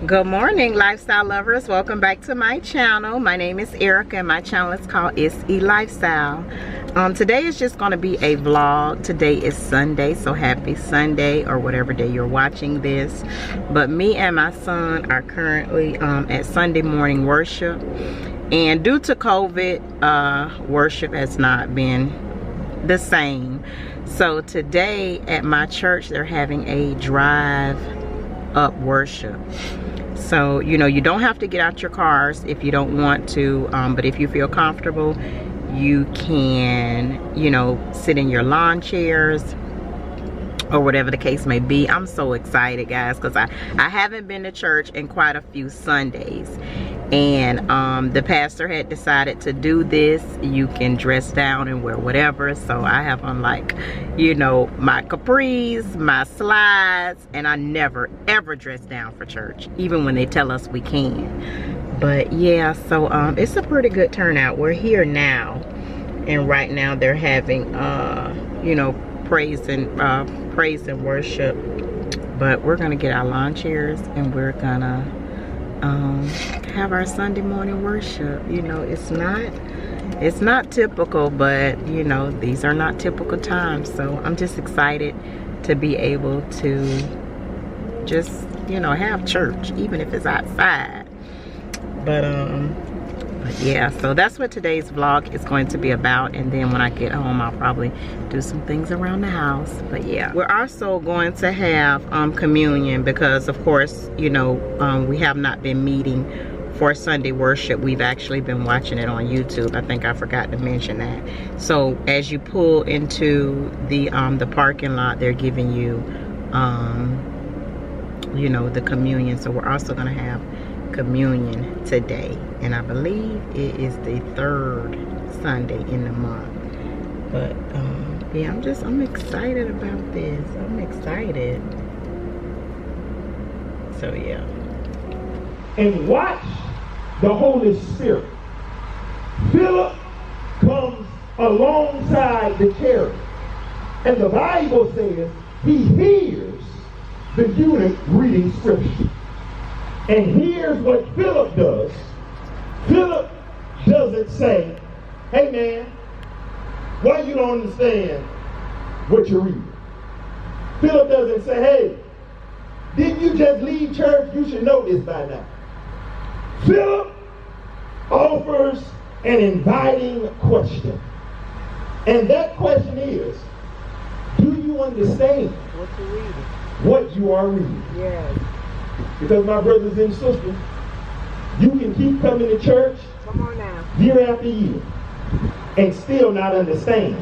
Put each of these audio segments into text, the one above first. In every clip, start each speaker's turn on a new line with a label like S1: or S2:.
S1: Good morning, lifestyle lovers. Welcome back to my channel. My name is Erica and my channel is called It's E Lifestyle. Today is just going to be a vlog. Today is Sunday, so happy Sunday or whatever day you're watching this. But me and my son are currently at Sunday morning worship. And due to COVID, worship has not been the same. So today at my church, they're having a drive up worship. So, you know, you don't have to get out your cars if you don't want to, but if you feel comfortable, you can, you know, sit in your lawn chairs or whatever the case may be. I'm so excited, guys, because I haven't been to church in quite a few Sundays. And the pastor had decided to do this. You can dress down and wear whatever. So I have on, like, you know, my capris, my slides, and I never ever dress down for church, even when they tell us we can. But yeah, so it's a pretty good turnout. We're here now, and right now they're having you know, praise and worship. But we're gonna get our lawn chairs and we're gonna have our Sunday morning worship. You know, it's not typical, but you know, these are not typical times. So I'm just excited to be able to just, you know, have church, even if it's outside. But yeah, so that's what today's vlog is going to be about. And then when I get home, I'll probably do some things around the house. But yeah, we're also going to have communion because, of course, you know, we have not been meeting for Sunday worship. We've actually been watching it on YouTube. I think I forgot to mention that. So as you pull into the parking lot, they're giving you you know, the communion. So we're also going to have communion today, and I believe it is the third Sunday in the month. But yeah, I'm excited about this. I'm excited. So yeah.
S2: And watch the Holy Spirit. Philip comes alongside the chariot, and the Bible says he hears the eunuch reading scripture. And here's what Philip does. Philip doesn't say, "Hey man, why you don't understand what you're reading?" Philip doesn't say, "Hey, didn't you just leave church? You should know this by now." Philip offers an inviting question. And that question is, do you understand what you are reading?
S1: Yes.
S2: Because my brothers and sisters, you can keep coming to church year after year and still not understand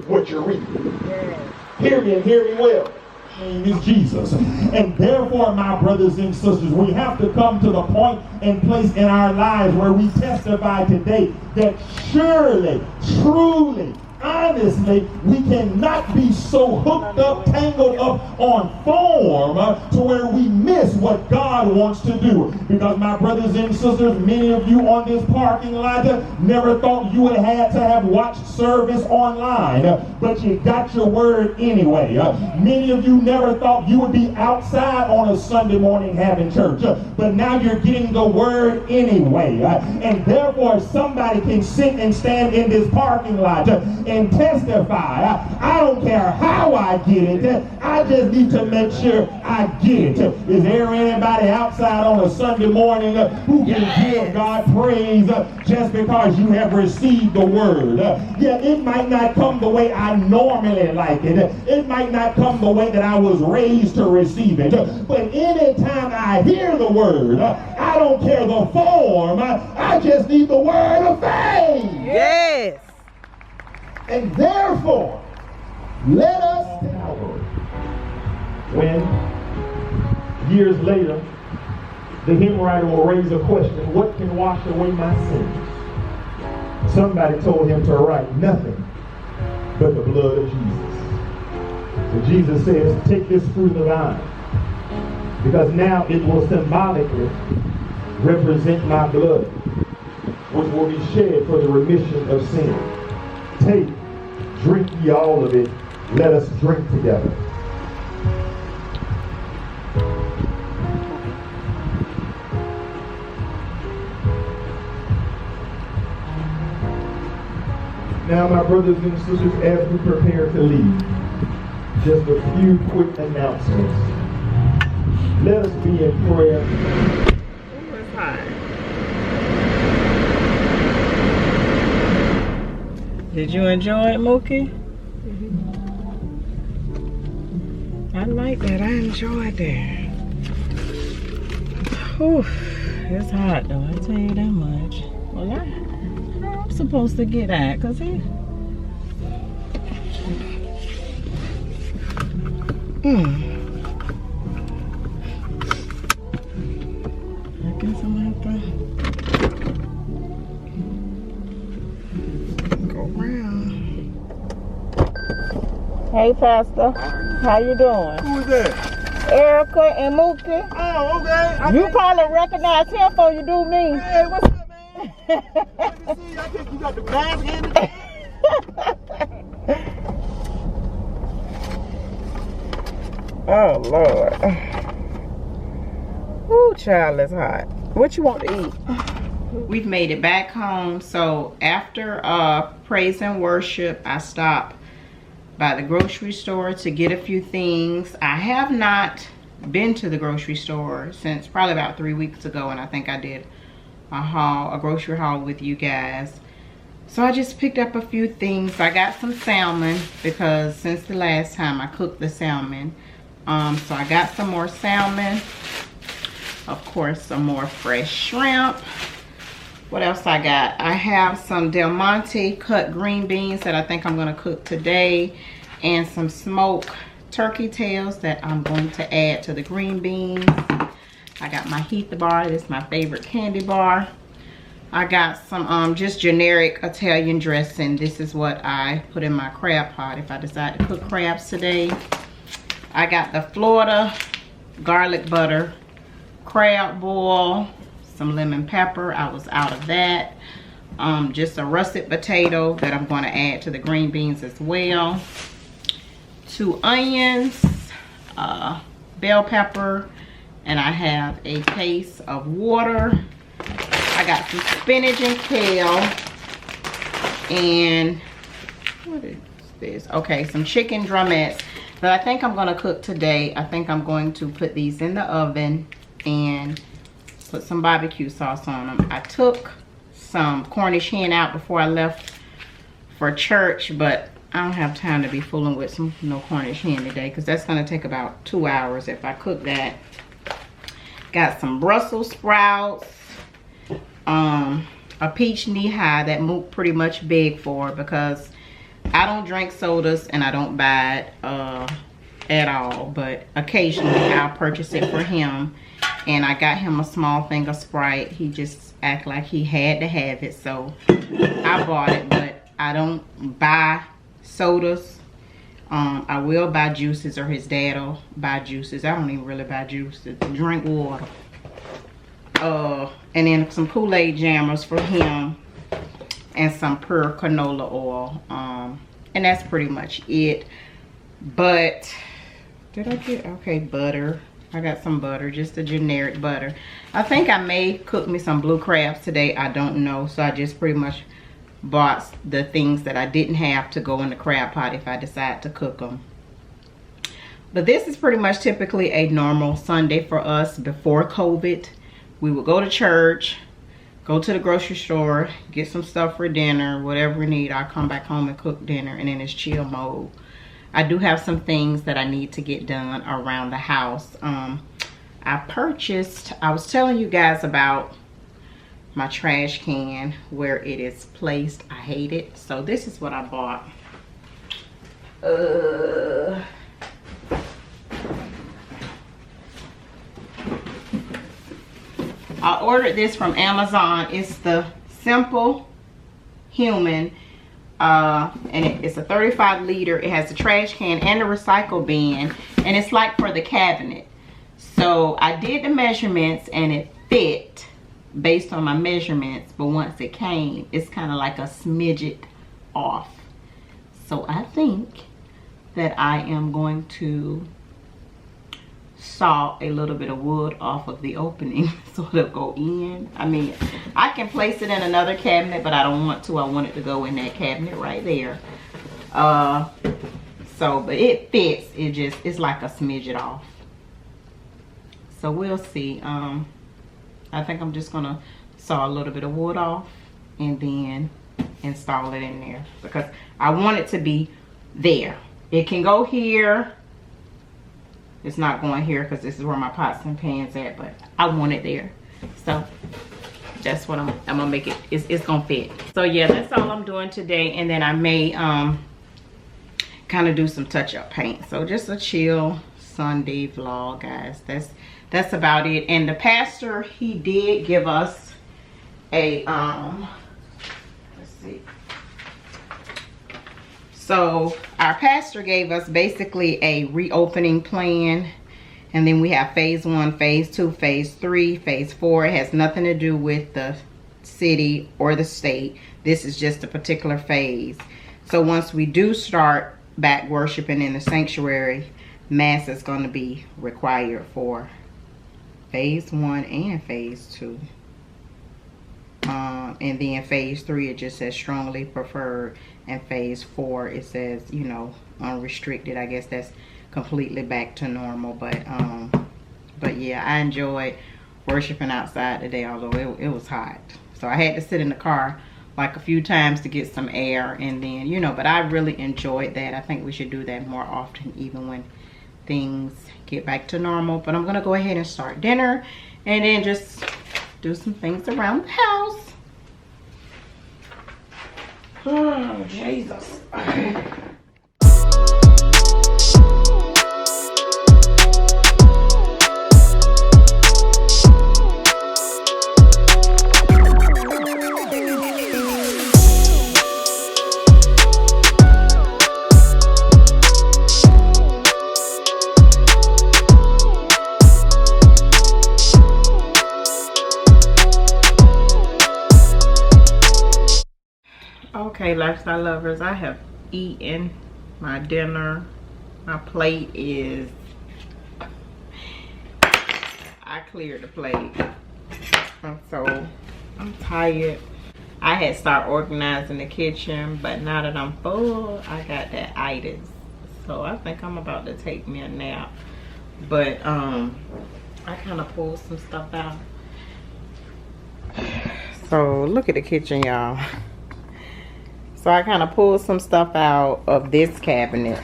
S2: what you're reading.
S1: Yes.
S2: Hear me and hear me well. Name is Jesus. And therefore, my brothers and sisters, we have to come to the point and place in our lives where we testify today that surely, truly, honestly, we cannot be so hooked up, tangled up on form to where we miss what God wants to do. Because my brothers and sisters, many of you on this parking lot never thought you would have to have watched service online, but you got your word anyway. Many of you never thought you would be outside on a Sunday morning having church, but now you're getting the word anyway. And therefore, somebody can sit and stand in this parking lot and testify. I don't care how I get it. I just need to make sure I get it. Is there anybody outside on a Sunday morning who can give God praise just because you have received the word? Yeah, it might not come the way I normally like it. It might not come the way that I was raised to receive it. But anytime I hear the word, I don't care the form. I just need the word of faith.
S1: Yes.
S2: And therefore, let us tell when years later the hymn writer will raise a question, what can wash away my sins? Somebody told him to write nothing but the blood of Jesus. So Jesus says, take this fruit of the vine, because now it will symbolically represent my blood, which will be shed for the remission of sin. Take, drink ye all of it. Let us drink together. Now, my brothers and sisters, as we prepare to leave, just a few quick announcements. Let us be in prayer.
S1: Ooh, it's hot. Did you enjoy it, Mookie? I like that. I enjoyed that. Whew, it's hot though, I tell you that much. Well, I'm supposed to get that, cause he. I guess I'm gonna have to go around. Hey, Pastor, how you doing?
S3: Who is that?
S1: Erica and Mookie.
S3: Oh, okay.
S1: You probably recognize him before you do me.
S3: Hey, what's up, man? Let me see. I think you got the mask in today.
S1: Oh, Lord. Ooh, child, it's hot. What you want to eat? We've made it back home. So after praise and worship, I stopped by the grocery store to get a few things. I have not been to the grocery store since probably about 3 weeks ago, and I think I did a grocery haul with you guys. So I just picked up a few things. I got some salmon because since the last time I cooked the salmon, so I got some more salmon. Of course, some more fresh shrimp. What else I got? I have some Del Monte cut green beans that I think I'm gonna cook today, and some smoked turkey tails that I'm going to add to the green beans. I got my Heath bar. This is my favorite candy bar. I got some just generic Italian dressing. This is what I put in my crab pot if I decide to cook crabs today. I got the Florida garlic butter crab boil, some lemon pepper. I was out of that. Just a russet potato that I'm going to add to the green beans as well. 2 onions, bell pepper, and I have a case of water. I got some spinach and kale, and what is this? Okay, some chicken drumettes that I think I'm going to cook today. I think I'm going to put these in the oven and put some barbecue sauce on them. I took some Cornish hen out before I left for church, but I don't have time to be fooling with no Cornish hen today because that's going to take about 2 hours if I cook that. Got some Brussels sprouts, a peach knee-high that Mook pretty much begged for because I don't drink sodas and I don't buy it at all, but occasionally I'll purchase it for him. And I got him a small thing of Sprite. He just act like he had to have it, so I bought it. But I don't buy sodas. I will buy juices, or his dad'll buy juices. I don't even really buy juices. Drink water. And then some Kool-Aid jammers for him, and some pure canola oil. And that's pretty much it. But did I get butter? I got some butter, just a generic butter. I think I may cook me some blue crabs today. I don't know. So I just pretty much bought the things that I didn't have to go in the crab pot if I decide to cook them. But this is pretty much typically a normal Sunday for us before COVID. We would go to church, go to the grocery store, get some stuff for dinner, whatever we need. I'll come back home and cook dinner, and then it's chill mode. I do have some things that I need to get done around the house. I was telling you guys about my trash can where it is placed. I hate it. So this is what I bought. I ordered this from Amazon. It's the Simple Human. And it's a 35 liter. It has a trash can and a recycle bin, and it's like for the cabinet. So I did the measurements and it fit based on my measurements, but once it came, it's kind of like a smidget off. So I think that I am going to saw a little bit of wood off of the opening so it'll go in. I mean, I can place it in another cabinet, but I don't want to. I want it to go in that cabinet right there. So, but it fits. It's like a smidget off. So we'll see. I think I'm just gonna saw a little bit of wood off and then install it in there because I want it to be there. It can go here. It's not going here because this is where my pots and pans at, but I want it there. So that's what I'm gonna make it. It's gonna fit. So yeah, that's all I'm doing today. And then I may kind of do some touch-up paint. So just a chill Sunday vlog, guys. That's about it. And the pastor, he did give us a let's see. So our pastor gave us basically a reopening plan, and then we have phase 1, phase 2, phase 3, phase 4. It has nothing to do with the city or the state. This is just a particular phase. So once we do start back worshiping in the sanctuary, mass is going to be required for phase 1 and phase 2. And then phase 3, it just says strongly preferred, and phase 4, it says, you know, unrestricted. I guess that's completely back to normal. But yeah, I enjoyed worshiping outside today, although it was hot. So I had to sit in the car like a few times to get some air, and then, you know, but I really enjoyed that. I think we should do that more often, even when things get back to normal. But I'm gonna go ahead and start dinner and then just do some things around the house. Oh, Jesus. Okay, lifestyle lovers, I have eaten my dinner. My plate is, I cleared the plate. So I'm tired. I had started organizing the kitchen, but now that I'm full, I got that itis. So I think I'm about to take me a nap. But I kind of pulled some stuff out. So look at the kitchen, y'all. So I kind of pulled some stuff out of this cabinet.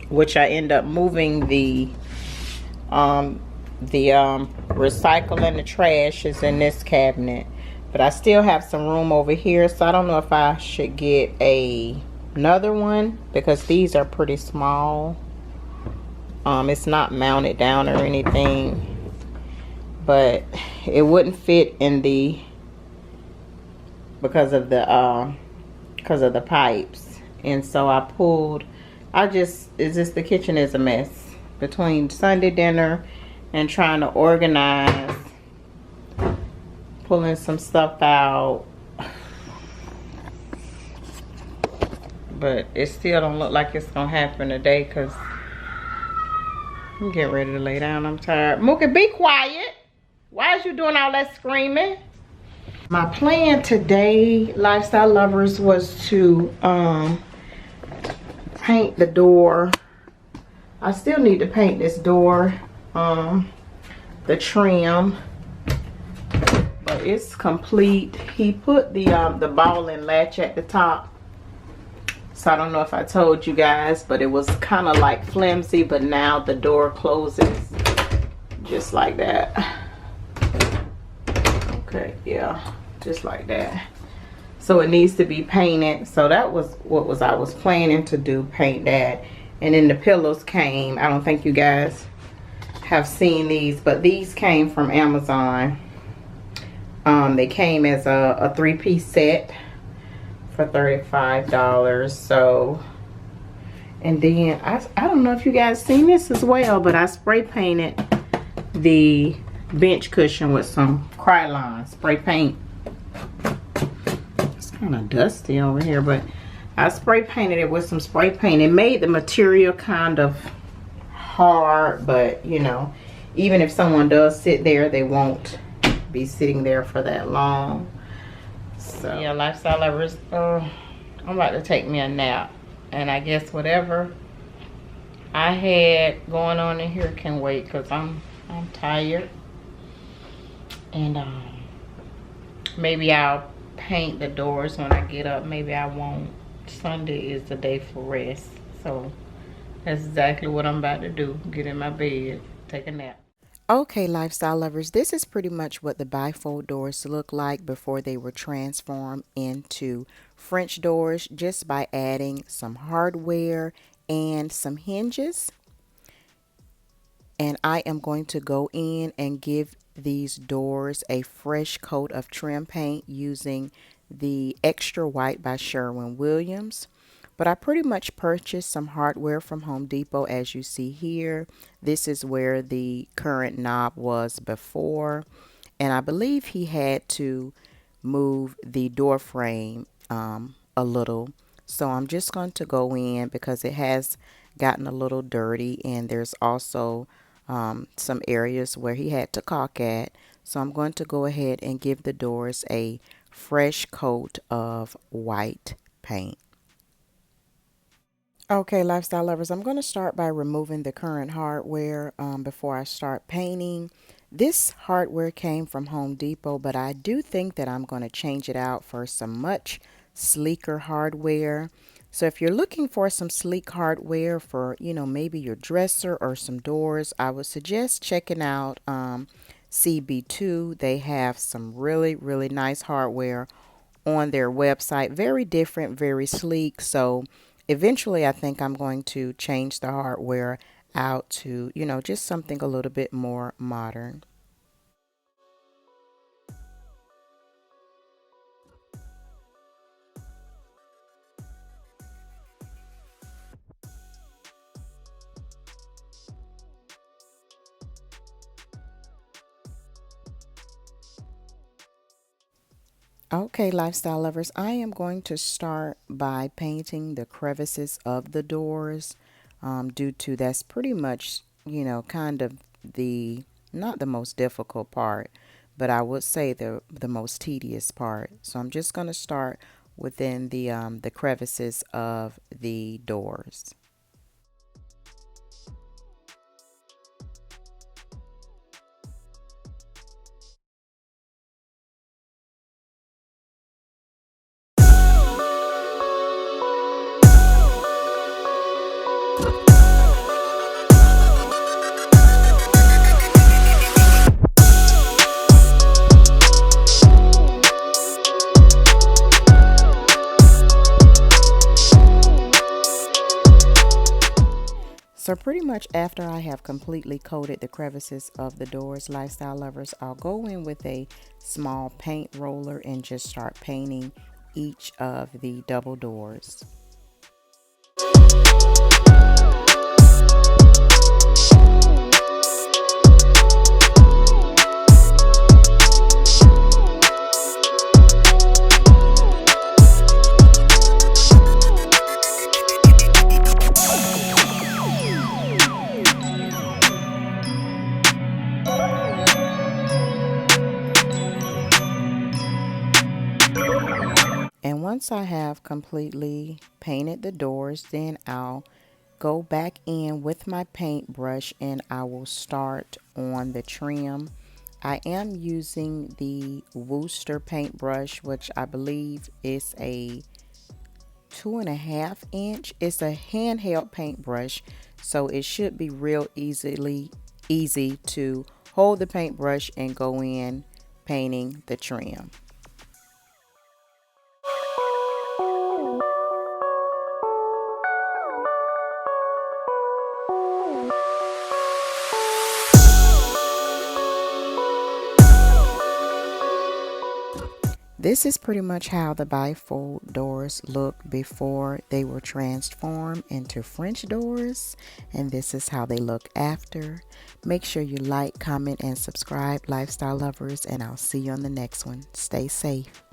S1: Which I end up moving the recycle and the trash is in this cabinet. But I still have some room over here. So I don't know if I should get another one, because these are pretty small. It's not mounted down or anything. But it wouldn't fit in the, because of the pipes. And so I pulled, the kitchen is a mess between Sunday dinner and trying to organize, pulling some stuff out. But it still don't look like it's gonna happen today, because I'm getting ready to lay down. I'm tired. Mookie, be quiet. Why is you doing all that screaming? My plan today, lifestyle lovers, was to paint the door. I still need to paint this door, the trim, but it's complete. He put the ball and latch at the top. So I don't know if I told you guys, but it was kind of like flimsy, but now the door closes just like that. Okay, yeah, just like that. So it needs to be painted. So that was what I was planning to do, paint that. And then the pillows came. I don't think you guys have seen these, but these came from Amazon. They came as a 3-piece set for $35. So, and then I don't know if you guys seen this as well, but I spray painted the bench cushion with some Krylon spray paint. It's kind of dusty over here, but I spray painted it with some spray paint. It made the material kind of hard, but you know, even if someone does sit there, they won't be sitting there for that long. So yeah, lifestyle lovers, I'm about to take me a nap, and I guess whatever I had going on in here can wait, because I'm tired. And maybe I'll paint the doors when I get up. Maybe I won't. Sunday is the day for rest, so that's exactly what I'm about to do. Get in my bed, take a nap. Okay, lifestyle lovers, this is pretty much what the bifold doors look like before they were transformed into French doors, just by adding some hardware and some hinges. And I am going to go in and give these doors a fresh coat of trim paint using the Extra White by Sherwin-Williams. But I pretty much purchased some hardware from Home Depot, as you see here. This is where the current knob was before. And I believe he had to move the door frame a little. So I'm just going to go in because it has gotten a little dirty, and there's also some areas where he had to caulk at. So I'm going to go ahead and give the doors a fresh coat of white paint. Okay, lifestyle lovers, I'm going to start by removing the current hardware before I start painting. This hardware came from Home Depot, but I do think that I'm going to change it out for some much sleeker hardware. So if you're looking for some sleek hardware for, you know, maybe your dresser or some doors, I would suggest checking out CB2. They have some really, really nice hardware on their website. Very different, very sleek. So eventually I think I'm going to change the hardware out to, you know, just something a little bit more modern. Okay, lifestyle lovers, I am going to start by painting the crevices of the doors due to that's pretty much, you know, kind of the, not the most difficult part, but I would say the most tedious part. So I'm just going to start within the crevices of the doors. So pretty much after I have completely coated the crevices of the doors, lifestyle lovers, I'll go in with a small paint roller and just start painting each of the double doors. And once I have completely painted the doors, then I'll go back in with my paintbrush and I will start on the trim. I am using the Wooster paintbrush, which I believe is a 2.5 inch. It's a handheld paintbrush, so it should be real easy to hold the paintbrush and go in painting the trim. This is pretty much how the bifold doors look before they were transformed into French doors, and this is how they look after. Make sure you like, comment, and subscribe, lifestyle lovers, and I'll see you on the next one. Stay safe.